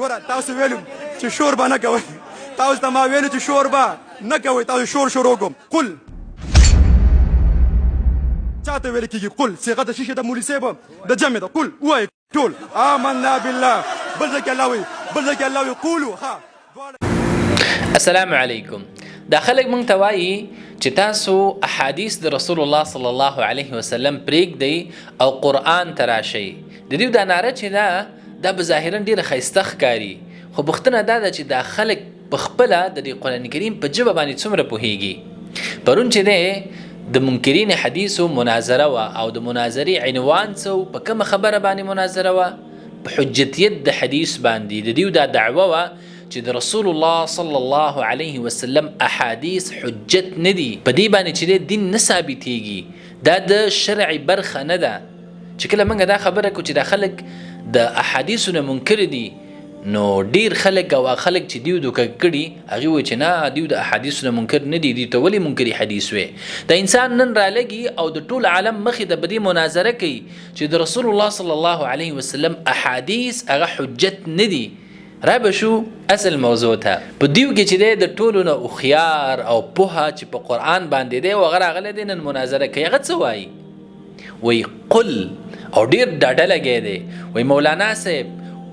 ګوره تاسو ویلو چې شور به نه کوئ، تاسو ته ما ویلو چې شور به نه کوئ، تاسو شور شروع کوم. قل چاته ویل کېږي قل صيغه د شیشه د مولوي صاحب د جمع ده. قل ووایئ ټول آمنا بالله، بل ځای کې الله وایي، بل ځای کې الله وایي قولو. السلام علیکم. دا خلک مونږ ته وایي چې تاسو احادیث د رسول الله صلی الله علیه وسلم پرېږدئ او قرآن ته راشئ. د دوی دا ناره چې دا به ظاهرا ډېره ښایسته ښکاري، خو پوښتنه دا ده چې دا خلک په خپله د دې قرآن کریم په ژبه باندې څومره پوهېږي. پرون چې دی د منکرین حدیثو مناظره وه او د مناظرې عنوان څه و، په کومه خبره باندې مناظره وه؟ په حجتیت د حدیث باندې. د دوی دا دعوه وه چې د رسول الله صلی الله علیه وسلم احادیث حجت نه دي، په دې باندې چې دین نه ثابتېږي، دا د شرع برخه نه ده. چې کله موږ دا خبره کوو چې دا خلک د احادیثو نه منکر دي، نو ډیر خلک او خلک چې دیو دوکه کړي هغه وایي چې نه دیو د احادیثو نه منکر نه دي، ته ولې منکري حدیث وې؟ دا انسان نن رالګي او د ټول عالم مخې د بدی مناظره کوي چې د رسول الله صلی الله علیه وسلم احادیث هغه حجت نه دي. را به شو اصل موضوع ته په دیو کې چې د ټولو نه خيار او پوها چې په قرآن باندې دی او هغه راغلی دی نن مناظره کوي. هغه څه وایي؟ وایي قل، او ډیر ډاډه لګی دی. وایي مولانا صاحب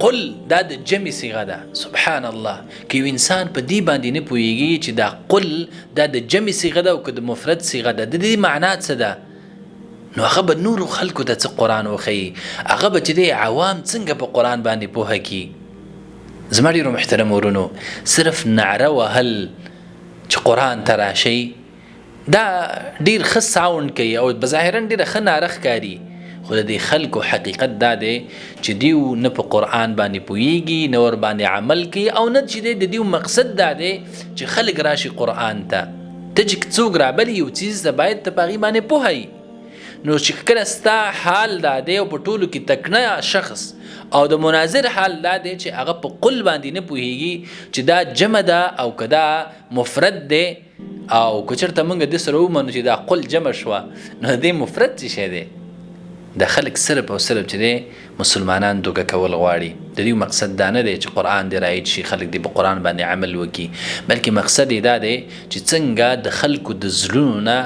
قل دا د جمع صيغه ده. سبحان الله، که یو انسان په دې باندې نه پوهېږي چې دا قل دا د جمع صيغه ده او که د مفرد صيغه ده، د دې معنا څه ده، نو هغه به نورو خلکو ته څه قرآن وښیي، هغه به چې دی عوام څنګه په قرآن باندې پوهه کي. زما ډېرو محترم ورونو، صرف نعره وهل چې قرآن ته راشئ دا ډېر ښه ساوند کوي او بظاهرا ډېره ښه نعره ښکاري، خو د دې خلکو حقیقت دا دی چې دیو نه په قرآن باندې پوهېږي، نه ور باندې عمل کوي، او نه چې د دیو مقصد دا دی چې خلک راشي قرآن ته. ته چې څوک رابلي یو څیز ته باید ته په هغې باندې پوهی. نو چې کله ستا حال دا دی او په ټولو کې تکنه شخص او د مناظر حال دا دی چې هغه په قل باندې نه پوهېږي چې دا جمع ده او که دا مفرد دی، او که چېرته موږ دې سره ومنو چې دا قل جمع شوه نو دې مفرد څه شی دی؟ دا خلک صرف او صرف چې دی مسلمانان دوکه کول غواړي. د دې مقصد دا نه دی چې قرآن دې رایج شي، خلک دې په قرآن باندې عمل وکړي، بلکې مقصد یې دا دی چې څنګه د خلکو د زړونو نه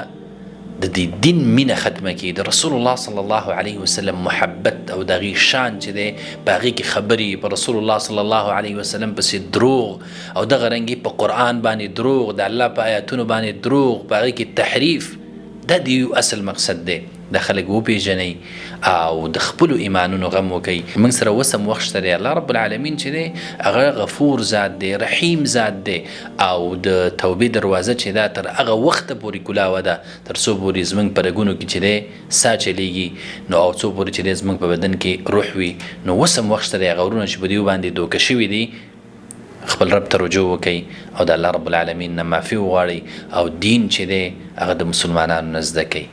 د دې دین مینه ختمه کړي، د رسول الله صلی الله علیه وسلم محبت او د هغې شان چې دی په هغې کې خبرې، په رسول الله صلی الله علیه وسلم پسې دروغ او دغه رنګې په قرآن باندې دروغ، د الله په آیاتونو باندې دروغ، په هغې کې تحریف. دا د یو اصل مقصد دی. د خلک وپېژنئ او د خپلو ایمانونو غم وکئ. موږ سره اوس هم وخت شته دی. الله رب العالمین چې دی هغه غفور ذات دی، رحیم ذات دی، او د توبې دروازه چې ده تر هغه وخته پورې کلاوه ده تر څو پورې زموږ په رګونو کې چې دی ساه چلیږي، نو او څو پورې چې دی زموږ په بدن کې روح وي. نو اوس هم وخت شته دی هغه ورونه چې په دیو باندې دوکه شوي دي خپل رب ته رجوع وکئ او د الله رب العالمین نه معافي وغواړئ او دین چې دی هغه د مسلمانانو نه زده کئ.